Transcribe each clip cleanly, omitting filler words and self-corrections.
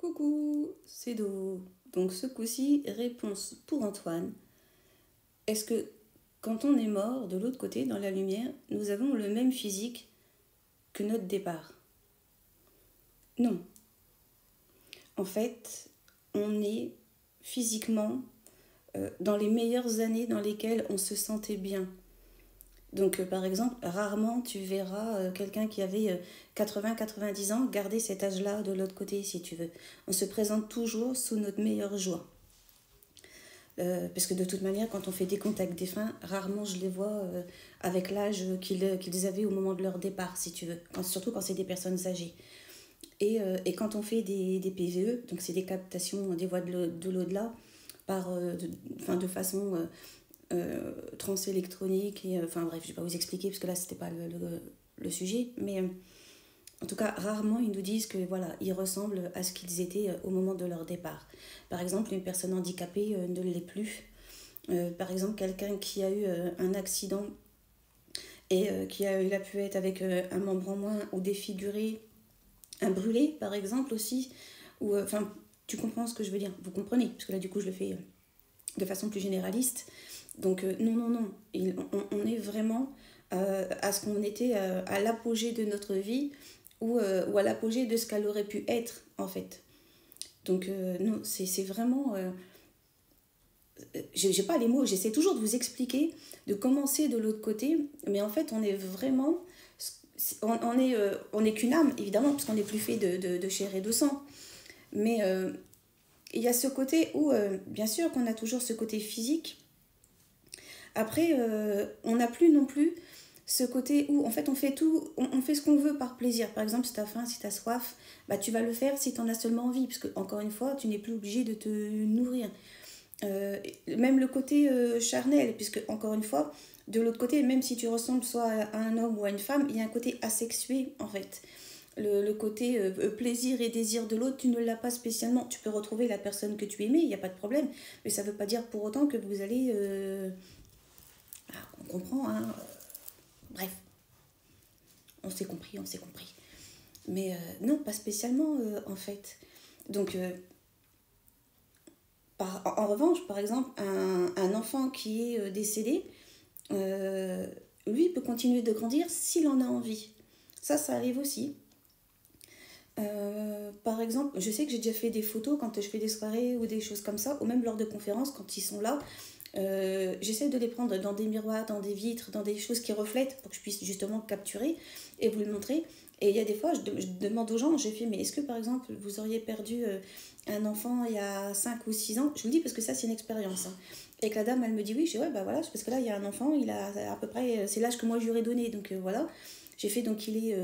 Coucou, c'est Do. Donc ce coup-ci, réponse pour Antoine. Est-ce que quand on est mort, de l'autre côté, dans la lumière, nous avons le même physique que notre départ? Non. En fait, on est physiquement dans les meilleures années dans lesquelles on se sentait bien. Donc, par exemple, rarement tu verras quelqu'un qui avait 80-90 ans garder cet âge-là de l'autre côté, si tu veux. On se présente toujours sous notre meilleure joie. Parce que de toute manière, quand on fait des contacts défunts, rarement je les vois avec l'âge qu'ils avaient au moment de leur départ, si tu veux. Surtout quand c'est des personnes âgées. Et quand on fait des PVE, donc c'est des captations des voix de l'au-delà, de façon transélectronique, enfin bref, je ne vais pas vous expliquer parce que là, c'était pas le sujet, mais en tout cas, rarement ils nous disent que voilà, ils ressemblent à ce qu'ils étaient au moment de leur départ. Par exemple, une personne handicapée ne l'est plus. Par exemple, quelqu'un qui a eu un accident et il a pu être avec un membre en moins ou défiguré, un brûlé par exemple aussi, ou enfin, tu comprends ce que je veux dire, vous comprenez, parce que là du coup je le fais de façon plus généraliste. Donc non, non, non, on est vraiment à ce qu'on était à l'apogée de notre vie ou à l'apogée de ce qu'elle aurait pu être en fait. Donc non, c'est vraiment... j'ai pas les mots, j'essaie toujours de vous expliquer, de commencer de l'autre côté, mais en fait on est vraiment... On est qu'une âme, évidemment, parce qu'on n'est plus fait de chair et de sang. Mais il y a ce côté où, bien sûr qu'on a toujours ce côté physique. Après, on n'a plus non plus ce côté où, en fait, on fait tout, on fait ce qu'on veut par plaisir. Par exemple, si tu as faim, si tu as soif, bah, tu vas le faire si tu en as seulement envie. Parce que, encore une fois, tu n'es plus obligé de te nourrir. Même le côté charnel, puisque, encore une fois, de l'autre côté, même si tu ressembles soit à un homme ou à une femme, il y a un côté asexué, en fait. Le côté plaisir et désir de l'autre, tu ne l'as pas spécialement. Tu peux retrouver la personne que tu aimais, il n'y a pas de problème. Mais ça ne veut pas dire pour autant que vous allez... on comprend, hein. Bref, on s'est compris, on s'est compris. Mais non, pas spécialement, en fait. Donc, en revanche, par exemple, un enfant qui est décédé, euh, lui peut continuer de grandir s'il en a envie. Ça arrive aussi. Par exemple, je sais que j'ai déjà fait des photos quand je fais des soirées ou des choses comme ça, ou même lors de conférences, quand ils sont là, j'essaie de les prendre dans des miroirs, dans des vitres, dans des choses qui reflètent pour que je puisse justement capturer et vous le montrer. Et il y a des fois, je demande aux gens, j'ai fait, mais est-ce que par exemple vous auriez perdu un enfant il y a 5 ou 6 ans? Je vous le dis parce que ça c'est une expérience, hein. Et que la dame elle me dit oui, je dis ouais, bah voilà, parce que là il y a un enfant, il a à peu près, c'est l'âge que moi je lui aurais donné, donc voilà. J'ai fait donc il est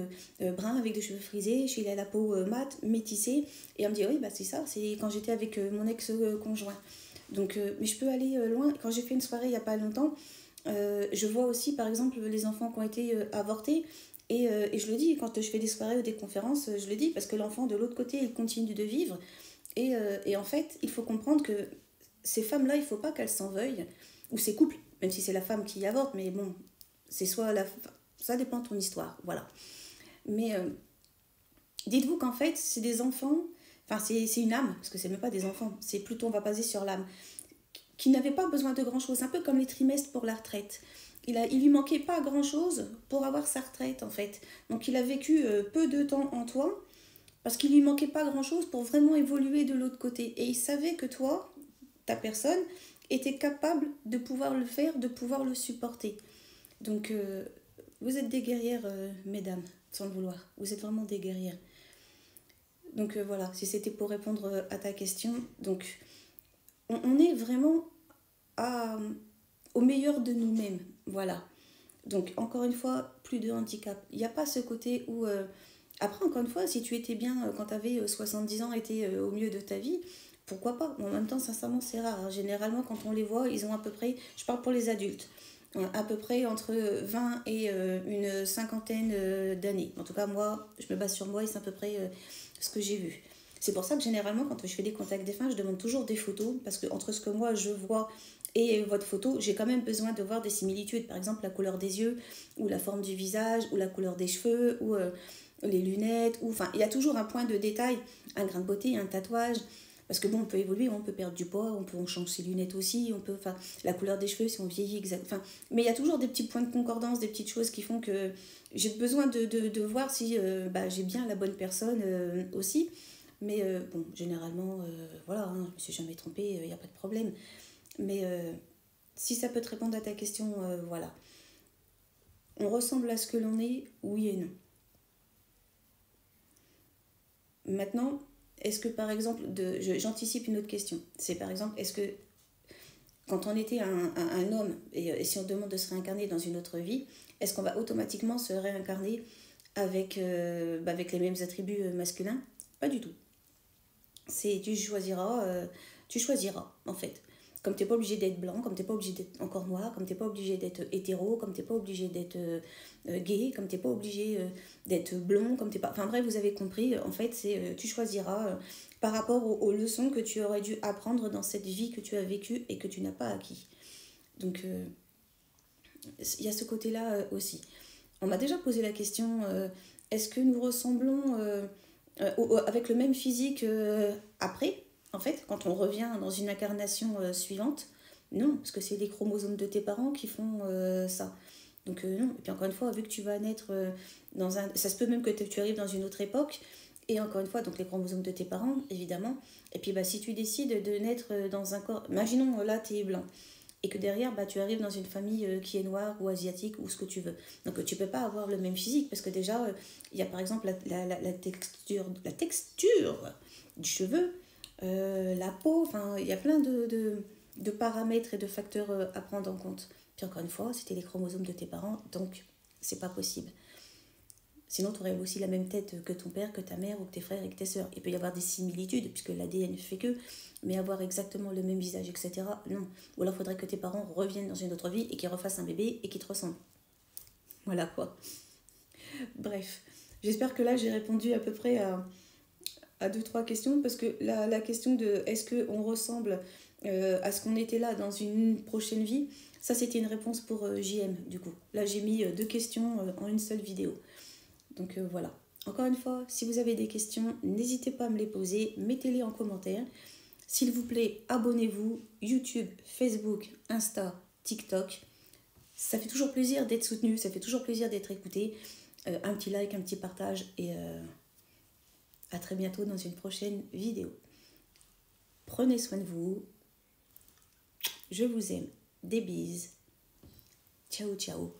brun avec des cheveux frisés, il a la peau mate, métissée. Et elle me dit oui, bah c'est ça, c'est quand j'étais avec mon ex-conjoint. Donc, mais je peux aller loin. Quand j'ai fait une soirée il n'y a pas longtemps, je vois aussi par exemple les enfants qui ont été avortés. Et je le dis, quand je fais des soirées ou des conférences, je le dis parce que l'enfant de l'autre côté, il continue de vivre. Et en fait, il faut comprendre que ces femmes-là, il ne faut pas qu'elles s'en veuillent. Ou ces couples, même si c'est la femme qui avorte, mais bon, c'est soit la... Ça dépend de ton histoire, voilà. Mais dites-vous qu'en fait, c'est des enfants, enfin c'est une âme, parce que c'est même pas des enfants, c'est plutôt on va baser sur l'âme, qui n'avait pas besoin de grand-chose, un peu comme les trimestres pour la retraite. Il lui manquait pas grand-chose pour avoir sa retraite en fait. Donc il a vécu peu de temps en toi, parce qu'il lui manquait pas grand-chose pour vraiment évoluer de l'autre côté. Et il savait que toi, ta personne, était capable de pouvoir le faire, de pouvoir le supporter. Donc vous êtes des guerrières, mesdames, sans le vouloir. Vous êtes vraiment des guerrières. Donc voilà, si c'était pour répondre à ta question, donc on est vraiment à, au meilleur de nous-mêmes. Voilà. Donc, encore une fois, plus de handicap. Il n'y a pas ce côté où... Après, encore une fois, si tu étais bien quand tu avais 10 ans, était au milieu de ta vie, pourquoi pas? En même temps, sincèrement, c'est rare, hein. Généralement, quand on les voit, ils ont à peu près... Je parle pour les adultes. À peu près entre 20 et une cinquantaine d'années. En tout cas, moi, je me base sur moi et c'est à peu près ce que j'ai vu. C'est pour ça que généralement, quand je fais des contacts défunts, je demande toujours des photos, parce que entre ce que moi je vois et votre photo, j'ai quand même besoin de voir des similitudes. Par exemple, la couleur des yeux, ou la forme du visage, ou la couleur des cheveux, ou les lunettes, ou enfin, il y a toujours un point de détail, un grain de beauté, un tatouage. Parce que bon, on peut évoluer, on peut perdre du poids, on change ses lunettes aussi, on peut, enfin, la couleur des cheveux si on vieillit, exact. Enfin, mais il y a toujours des petits points de concordance, des petites choses qui font que j'ai besoin de voir si bah, j'ai bien la bonne personne aussi. Mais bon, généralement, voilà, hein, je me suis jamais trompée, il n'y a pas de problème. Mais si ça peut te répondre à ta question, voilà. On ressemble à ce que l'on est, oui et non. Maintenant, est-ce que par exemple, j'anticipe une autre question. C'est par exemple, est-ce que quand on était un homme, et si on demande de se réincarner dans une autre vie, est-ce qu'on va automatiquement se réincarner avec, bah, avec les mêmes attributs masculins? Pas du tout. C'est tu choisiras en fait. Comme t'es pas obligé d'être blanc, comme t'es pas obligé d'être encore noir, comme t'es pas obligé d'être hétéro, comme t'es pas obligé d'être gay, comme t'es pas obligé d'être blond, comme t'es pas. Enfin bref, vous avez compris. En fait, c'est tu choisiras par rapport aux leçons que tu aurais dû apprendre dans cette vie que tu as vécue et que tu n'as pas acquis. Donc il y a ce côté-là aussi. On m'a déjà posé la question est-ce que nous ressemblons avec le même physique après, en fait, quand on revient dans une incarnation suivante? Non, parce que c'est les chromosomes de tes parents qui font ça. Donc non. Et puis encore une fois, vu que tu vas naître dans un... Ça se peut même que tu arrives dans une autre époque. Et encore une fois, donc les chromosomes de tes parents, évidemment. Et puis bah, si tu décides de naître dans un corps... Imaginons, là, tu es blanc et que derrière bah, tu arrives dans une famille qui est noire ou asiatique ou ce que tu veux. Donc tu peux pas avoir le même physique parce que déjà il y a par exemple la texture du cheveu, la peau, enfin il y a plein de paramètres et de facteurs à prendre en compte. Puis encore une fois, c'était les chromosomes de tes parents, donc c'est pas possible. Sinon, tu aurais aussi la même tête que ton père, que ta mère, ou que tes frères et que tes sœurs. Il peut y avoir des similitudes, puisque l'ADN fait que, mais avoir exactement le même visage, etc., non. Ou alors, il faudrait que tes parents reviennent dans une autre vie et qu'ils refassent un bébé et qu'ils te ressemblent. Voilà quoi. Bref, j'espère que là, j'ai répondu à peu près à deux, trois questions, parce que la question de est-ce qu'on ressemble à ce qu'on était là dans une prochaine vie, ça, c'était une réponse pour JM, du coup. Là, j'ai mis deux questions en une seule vidéo. Donc voilà. Encore une fois, si vous avez des questions, n'hésitez pas à me les poser, mettez-les en commentaire. S'il vous plaît, abonnez-vous, YouTube, Facebook, Insta, TikTok. Ça fait toujours plaisir d'être soutenu, ça fait toujours plaisir d'être écouté. Un petit like, un petit partage et à très bientôt dans une prochaine vidéo. Prenez soin de vous. Je vous aime. Des bises. Ciao, ciao.